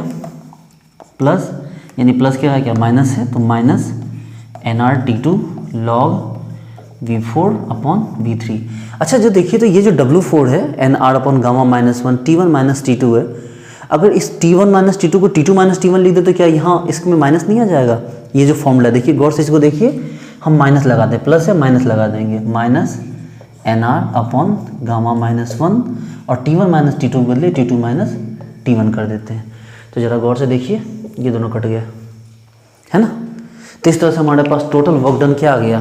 प्लस, यानी प्लस क्या है, क्या माइनस है, तो minus nRT2 log V4 upon V3। अच्छा जो देखिए, तो ये जो W4 है nR upon gamma -1 T1 minus T2 है, अगर इस T1 माइनस T2 को T2 माइनस T1 लिख दे तो क्या यहाँ इसमें माइनस नहीं आ जाएगा। ये जो फॉर्मूला है देखिए गौर से इसको देखिए, हम माइनस लगा दें, प्लस है माइनस लगा देंगे, माइनस nR अपॉन गामा -1 और T1 माइनस T2 के बदले T2 माइनस T1 कर देते हैं। तो ज़रा गौर से देखिए ये दोनों कट गया है ना। तो इस तरह से हमारे पास टोटल वर्क डन क्या आ गया,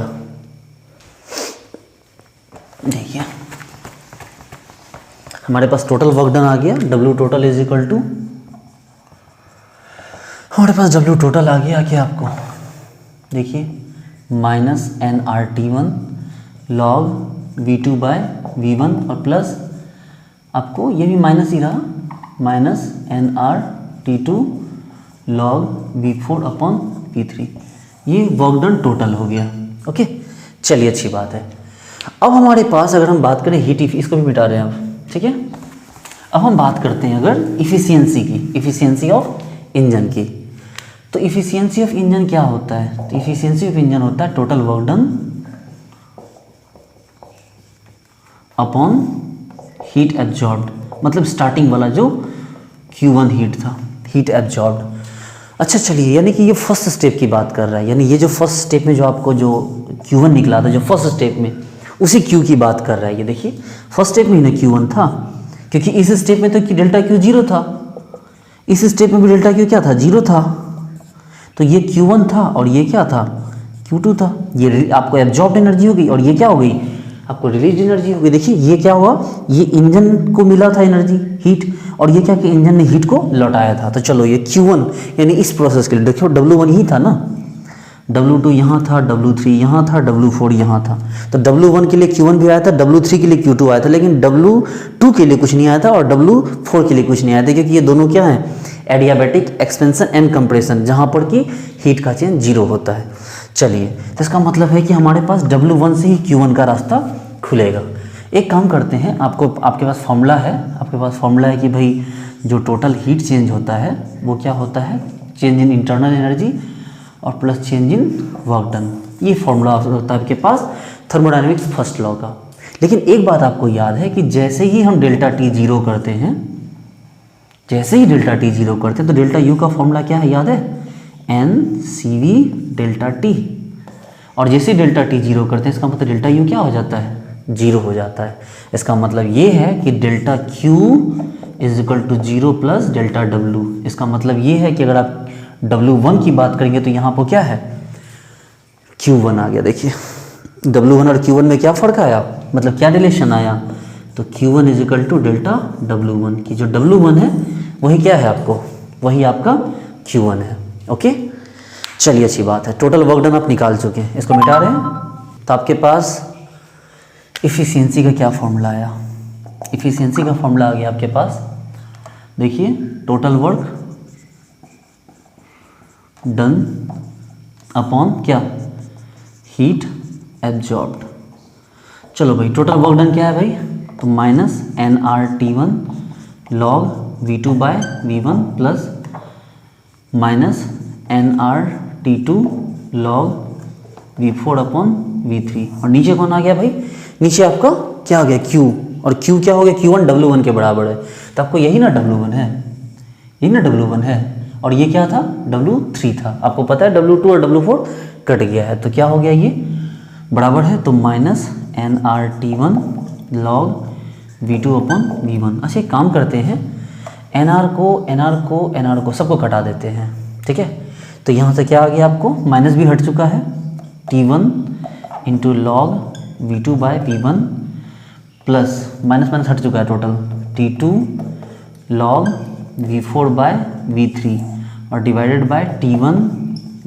देखिए हमारे पास टोटल वर्क डन आ गया W total is equal to, हमारे पास W टोटल आ गया क्या आपको, देखिए minus nRT1 log V2 by V1 और प्लस आपको ये भी माइनस ही रहा, minus nRT2 log V4 upon V3, ये वर्क डन टोटल हो गया। ओके चलिए अच्छी बात है। अब हमारे पास अगर हम बात करें हीट, इसको भी मिटा रहे हैं अब, ठीक है। अब हम बात करते हैं अगर इफ़िशियंसी की, इफ़िशियंसी ऑफ इंजन की। तो इफ़िशियंसी ऑफ इंजन क्या होता है, तो इफ़िशियंसी ऑफ इंजन होता है total work done upon heat absorbed, मतलब स्टार्टिंग वाला जो Q1 हीट था, हीट एब्जॉर्ब्ड। अच्छा चलिए, यानी कि ये फर्स्ट स्टेप की बात कर रहा है, यानी ये जो फर्स्ट स्टेप में जो आपको जो Q1 निकला था, जो फर्स्ट स्टेप में उसी Q की बात कर रहा है। ये देखिए फर्स्ट स्टेप में ही ना Q1 था, क्योंकि इस स्टेप में तो डेल्टा Q 0 था, इस स्टेप में भी डेल्टा Q क्या था, 0 था। तो ये Q1 था और ये क्या था, Q2 था। ये आपको एब्जॉर्ब्ड एनर्जी हो गई और ये क्या हो गई, आपको रिलीज एनर्जी हो गई। देखिए ये क्या हुआ, ये इंजन को मिला था एनर्जी हीट, और ये क्या कि इंजन ने हीट को लौटाया था। तो चलो ये Q1 यानी इस प्रोसेस के लिए देखियो W1 ही था ना, W2 यहाँ था, W3 यहाँ था, W4 यहाँ था। तो W1 के लिए Q1 भी आया था, W3 के लिए Q2 आया था, लेकिन W2 के लिए कुछ नहीं आया था और W4 के लिए कुछ नहीं आया था, क्योंकि ये दोनों क्या हैं, एडियाबैटिक एक्सपेंशन एंड कंप्रेशन, जहाँ पर कि हीट का चेंज 0 होता है। चलिए तो इसका मतलब है कि हमारे पास W1 से ही Q1 का रास्ता खुलेगा। एक काम करते हैं, आपके पास फॉर्मूला है, आपके पास फॉर्मूला है कि भाई जो टोटल हीट चेंज होता है वो क्या होता है, चेंज इन इंटरनल एनर्जी और plus change in work done. ये फॉर्मूला होता है आपके पास थर्मोडायनेमिक्स फर्स्ट लॉ का। लेकिन एक बात आपको याद है कि जैसे ही हम डेल्टा टी 0 करते हैं, जैसे ही डेल्टा टी 0 करते हैं तो डेल्टा यू का फॉर्मूला क्या है, याद है, N C V delta T. और जैसे ही डेल्टा टी 0 करते हैं इसका मतलब डेल्टा यू क्या हो जाता है, 0 हो जाता है। इसका मतलब ये है कि delta Q is equal to 0 plus delta W. इसका मतलब ये है कि अगर आप W1 की बात करेंगे तो यहाँ पर क्या है, Q1 आ गया। देखिए W1 और Q1 में क्या फ़र्क आया, मतलब क्या रिलेशन आया, तो Q1 is equal to delta W1 की जो W1 है वही क्या है आपको, वही आपका Q1 है। ओके चलिए अच्छी बात है। टोटल वर्क डन आप निकाल चुके हैं, इसको मिटा रहे हैं। तो आपके पास इफ़िशियंसी का क्या फॉर्मूला आया, इफ़िशियंसी का फॉर्मूला आ गया आपके पास, देखिए टोटल वर्क डन अपॉन क्या, हीट एब्जॉर्ब्ड। चलो भाई टोटल वर्क डन क्या है भाई, तो minus nRT1 log V2 by V1 plus minus nRT2 log V4 upon V3। और नीचे कौन आ गया भाई, नीचे आपका क्या आ गया Q, और Q क्या हो गया, Q1 W1 के बराबर है। तो आपको यही ना W1 है, यही ना W1 है, और ये क्या था, W3 था। आपको पता है W2 और W4 कट गया है, तो क्या हो गया, ये बराबर है, तो minus nRT1 log V2 upon V1। अच्छा एक काम करते हैं, nr को सबको कटा देते हैं, ठीक है। तो यहाँ से क्या आ गया, आपको माइनस भी हट चुका है, T1 into log V2 by V1 plus minus minus हट चुका है total, T2 log V4 bye V3 और divided by T1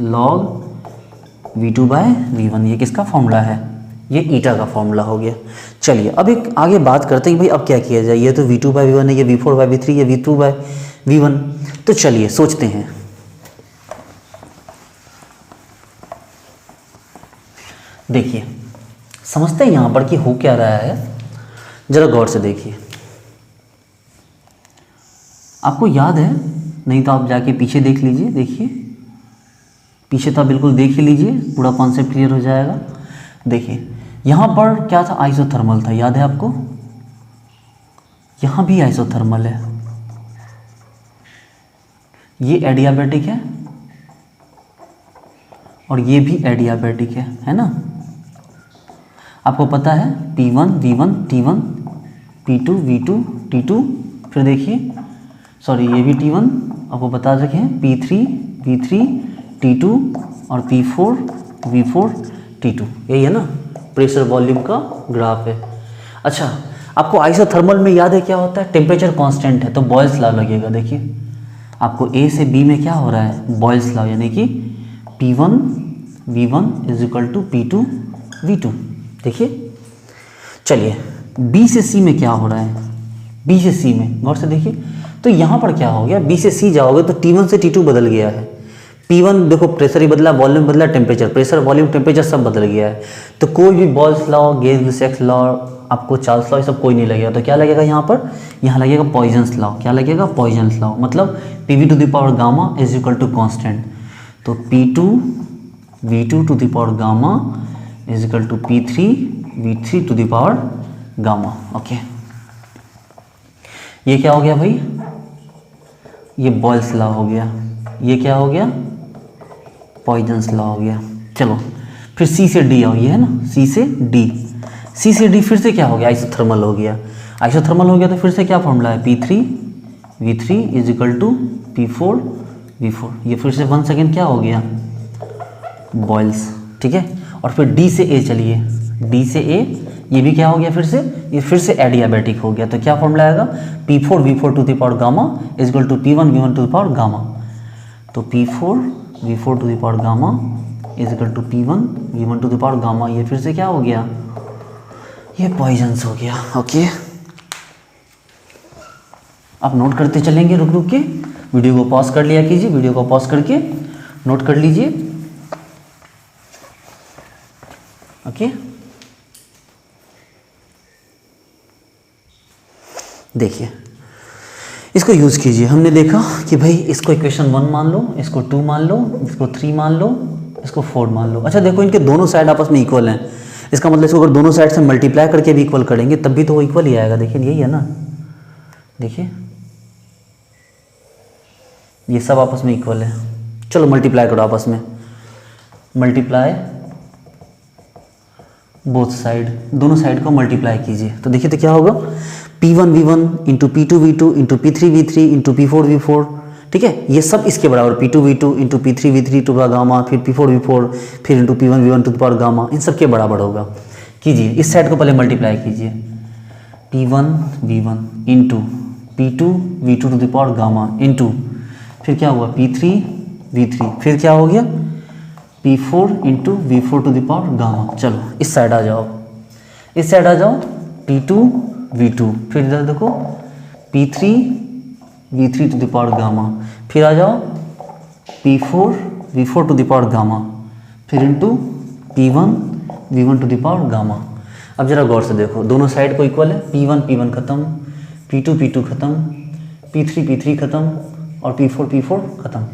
log V2/V1, ये किसका फॉर्मूला है, ये ईटा का फॉर्मूला हो गया। चलिए अब एक आगे बात करते हैं कि भाई अब क्या किया जाए, ये तो V2/V1 है, ये V4/V3, ये V2/V1, तो चलिए सोचते हैं। देखिए समझते हैं यहाँ पर कि हो क्या रहा है, जरा गौर से देखिए। आपको याद है, नहीं तो आप जाके पीछे देख लीजिए, देखिए पीछे तो आप बिल्कुल देख ही लीजिए, पूरा कॉन्सेप्ट क्लियर हो जाएगा। देखिए यहाँ पर क्या था, आइसोथर्मल था, याद है आपको, यहाँ भी आइसोथर्मल है, ये एडियाबैटिक है और ये भी एडियाबैटिक है ना। आपको पता है P1 V1 T1, P2 V2 T2, फिर देखिए सॉरी ये भी T1, आपको बता रखे हैं P3 V3 T2 और P4 V4 T2, यही है ना प्रेशर वॉल्यूम का ग्राफ है। अच्छा आपको आइसोथर्मल में याद है क्या होता है, टेम्परेचर कांस्टेंट है तो बॉयल्स लॉ लगेगा। देखिए आपको A से B में क्या हो रहा है, बॉयल्स लॉ, यानी कि P1 V1 = P2 V2। देखिए चलिए B से C में क्या हो रहा है, B से C में गौर से देखिए, तो यहाँ पर क्या हो गया, B से C जाओगे तो T1 से T2 बदल गया है। P1 देखो प्रेशर ही बदला, वॉल्यूम बदला, टेम्परेचर, प्रेशर वॉल्यूम टेम्परेचर सब बदल गया है। तो कोई भी बॉयल्स लॉ, गेज-लुसैक्स लॉ, आपको चार्ल्स लॉ, ये सब कोई नहीं लगेगा। तो क्या लगेगा यहाँ पर, यहाँ लगेगा पॉइजन्स लॉ। क्या लगेगा, पॉइजन्स लॉ, मतलब Pv⁻γ = कांस्टेंट। तो P2 V2 to the power gamma = P3 V3 to the power gamma। Okay ये क्या हो गया भाई, ये बॉयल्स लॉ हो गया, ये क्या हो गया, पॉइजन्स लॉ हो गया। चलो फिर C से D आओ, ये है ना C से D, C से D फिर से क्या हो गया, आइसोथर्मल हो गया। आइसोथर्मल हो गया तो फिर से क्या फॉर्मूला है, P3 V3 = P4 V4, ये फिर से 1 सेकेंड क्या हो गया, बॉयल्स, ठीक है। और फिर D से A चलिए, D से A, ये भी क्या हो गया फिर से, ये फिर से एडियाबैटिक हो गया। तो क्या फॉर्मूला आएगा, P4 V4 to the power gamma = P1 V1 to the power gamma। तो P4 V4 to the power gamma = P1 V1 to the power gamma, ये फिर से क्या हो गया, ये पॉइजन्स हो गया। ओके आप नोट करते चलेंगे रुक रुक के, वीडियो को पॉज कर लिया कीजिए, वीडियो को पॉज करके नोट कर लीजिए। ओके देखिए इसको यूज़ कीजिए। हमने देखा कि भाई इसको इक्वेशन 1 मान लो, इसको 2 मान लो, इसको 3 मान लो, इसको 4 मान लो। अच्छा देखो इनके दोनों साइड आपस में इक्वल हैं, इसका मतलब इसको अगर दोनों साइड से मल्टीप्लाई करके भी इक्वल करेंगे तब भी तो वो इक्वल ही आएगा। देखिए यही है ना, देखिए ये सब आपस में इक्वल है। चलो मल्टीप्लाई करो आपस में, मल्टीप्लाई बोथ साइड, दोनों साइड को मल्टीप्लाई कीजिए। तो देखिए तो क्या होगा, P1 V1 × P2 V2 × P3 V3 × P4 V4, ठीक है, ये सब इसके बराबर P2 V2 × P3 V3 to the gamma, फिर P4 V4, फिर into P1 V1 to the power gamma, इन सब के बराबर होगा। कीजिए इस साइड को पहले मल्टीप्लाई कीजिए, P1 V1 × P2 V2 to the power gamma into, फिर क्या हुआ P3 V3, फिर क्या हो गया P4 × V4 to the power gamma. चलो इस साइड आ जाओ, इस साइड आ जाओ, P2 V2, फिर इधर देखो P3 V3 to the power gamma, फिर आ जाओ P4 V4 to the power gamma, फिर into P1 V1 to the power gamma. अब जरा गौर से देखो, दोनों साइड को इक्वल है, P1 P1 खत्म, P2 P2 खत्म, P3 P3 खत्म और P4 P4 खत्म।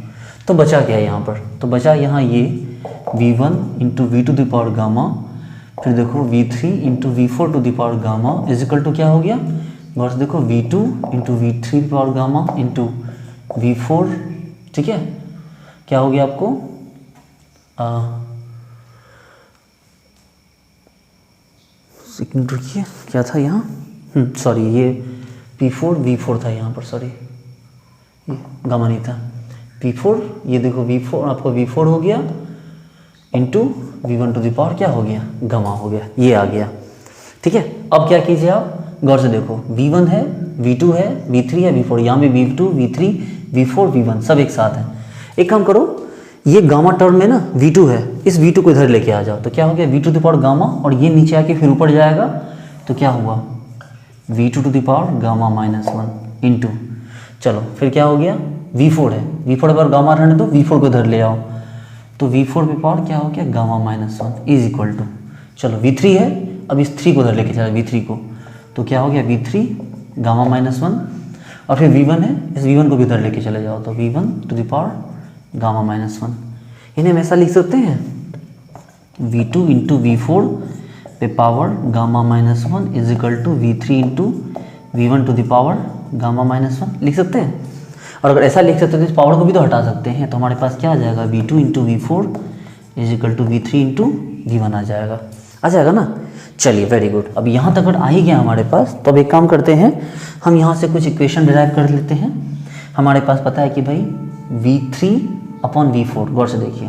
तो बचा क्या है यहाँ पर, तो बचा यहाँ ये V1 × V to the power gamma, फिर देखो V3 × V4 to the power gamma equal to क्या हो गया, गौर से देखो V2 × V3 power gamma into V4, ठीक है, क्या हो गया आपको सेकंड रुकिए, क्या था यहाँ, सॉरी ये P4 V4 था यहाँ पर, सॉरी ये गामा नहीं था, P4, ये देखो V4 आपको V4 हो गया into V1 to the power क्या हो गया, गामा हो गया, ये आ गया, ठीक है। अब क्या कीजिए आप, गौर से देखो V1 है, V2 है, V3 है, V4, यहाँ भी V2 V3 V4 V1 सब एक साथ है। एक काम करो, ये गामा टर्म में ना V2 है, इस V2 को इधर लेके आ जाओ तो क्या हो गया V2 to the power gamma, और ये नीचे आके फिर ऊपर जाएगा तो क्या हुआ V2 to the power gamma -1 into, चलो फिर क्या हो गया V4 है, V4 पर गामा रहने दो, V4 को इधर ले आओ तो V4 पे पावर क्या हो गया गामा -1 इज इक्वल टू, चलो V3 है, अब इस 3 को इधर लेके चला V3 को तो क्या हो गया V3 गामा -1, और फिर V1 है, इस V1 को भी इधर लेके चले जाओ तो V1 to the power gamma -1। इन्हें हम ऐसा लिख सकते हैं V2 इंटू V4 पे power gamma -1 is equal to V3 into V1 to the power gamma -1 लिख सकते हैं। और अगर ऐसा लिख सकते हैं तो इस पावर को भी तो हटा सकते हैं, तो हमारे पास क्या आ जाएगा V2 into V4 is equal to V3 into V1 आ जाएगा ना। चलिए वेरी गुड, अब यहाँ तक अगर आ ही गया हमारे पास तो अब एक काम करते हैं, हम यहाँ से कुछ इक्वेशन डिराइव कर लेते हैं। हमारे पास पता है कि भाई V3 अपॉन V4, गौर से देखिए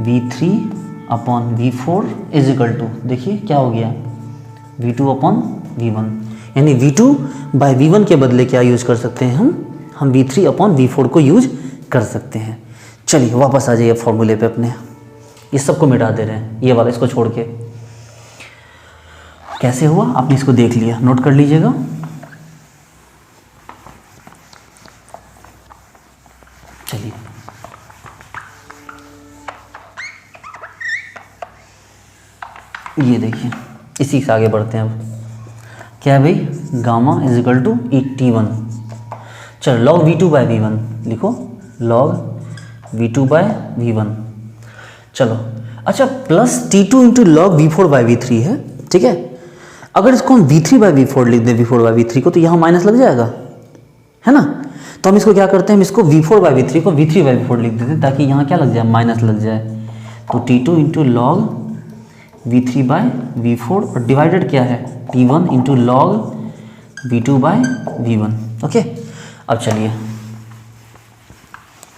V3 upon V4 is equal to, देखिए क्या हो गया V2 अपॉन V1, यानी V2 बाय V1 के बदले क्या यूज कर सकते हैं हम V3 अपॉन V4 को यूज कर सकते हैं। चलिए वापस आ जाइए फॉर्मूले पे अपने, इस सबको मिटा दे रहे हैं, ये वाला इसको छोड़ के। कैसे हुआ आपने इसको देख लिया, नोट कर लीजिएगा। चलिए ये देखिए, इसी से आगे बढ़ते हैं। अब क्या है भाई gamma is equal to T1, चलो लॉग V2 बाय V1 लिखो, लॉग V2 बाय V1, चलो अच्छा plus T2 into log V4 bye V3 है, ठीक है। अगर इसको हम V3 बाय V4 लिख दें, V4 बाय V3 को, तो यहाँ माइनस लग जाएगा, है ना। तो हम इसको क्या करते हैं, हम इसको V4 बाय V3 को V3 बाय V4 लिख देते हैं, ताकि यहाँ क्या लग जाए माइनस लग जाए। तो T2 into log V3 bye V4 और डिवाइडेड क्या है T1 into log V2 by V1। Okay, अब चलिए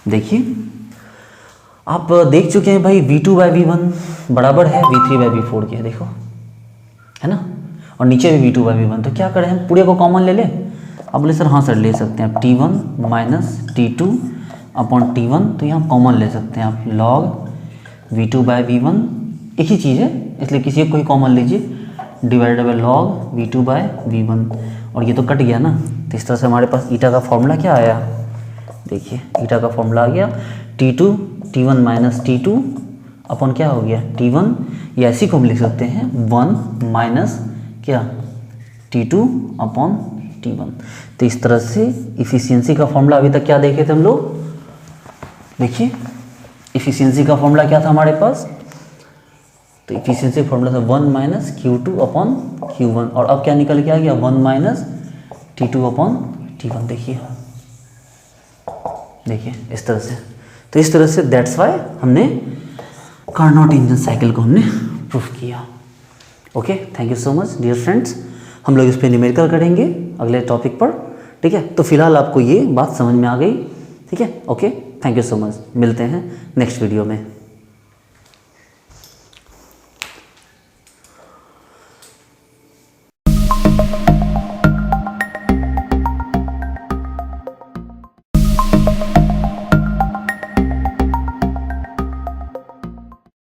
देखिए, आप देख चुके हैं भाई V2 बाय V1 बराबर है V3 बाय V4 के, देखो है ना, और नीचे भी V2 बाय V1। तो क्या करें, हम पूरे को कॉमन ले लें। अब बोले सर हाँ सर ले सकते हैं, T1 minus T2 upon T1, तो यहाँ कॉमन ले सकते हैं आप, लॉग V2 बाय V1 एक ही चीज़ है, इसलिए किसी को कोई कॉमन लीजिए, divided by log V2 by V1, और ये तो कट गया ना। तो इस तरह से हमारे पास ईटा का फॉर्मूला क्या आया, देखिए ईटा का फॉर्मूला आ गया T1 माइनस T2 अपॉन क्या हो गया T1, या ऐसी को हम लिख सकते हैं 1 माइनस क्या T2 अपॉन T1। तो इस तरह से इफिशियंसी का फॉर्मूला अभी तक क्या देखे थे हम लोग, देखिए इफिशियंसी का फॉर्मूला क्या था हमारे पास, तो इफिशियंसी फॉर्मूला था 1 माइनस Q2 अपॉन Q1, और अब क्या निकल के आ गया 1 माइनस T2 अपॉन T1। देखिए इस तरह से, तो इस तरह से दैट्स वाई हमने कार्नोट इंजन साइकिल को हमने प्रूफ किया। Okay, thank you so much dear friends, हम लोग इस पर न्यूमेरिकल करेंगे अगले टॉपिक पर, ठीक है। तो फिलहाल आपको ये बात समझ में आ गई, ठीक है। Okay, thank you so much, मिलते हैं नेक्स्ट वीडियो में।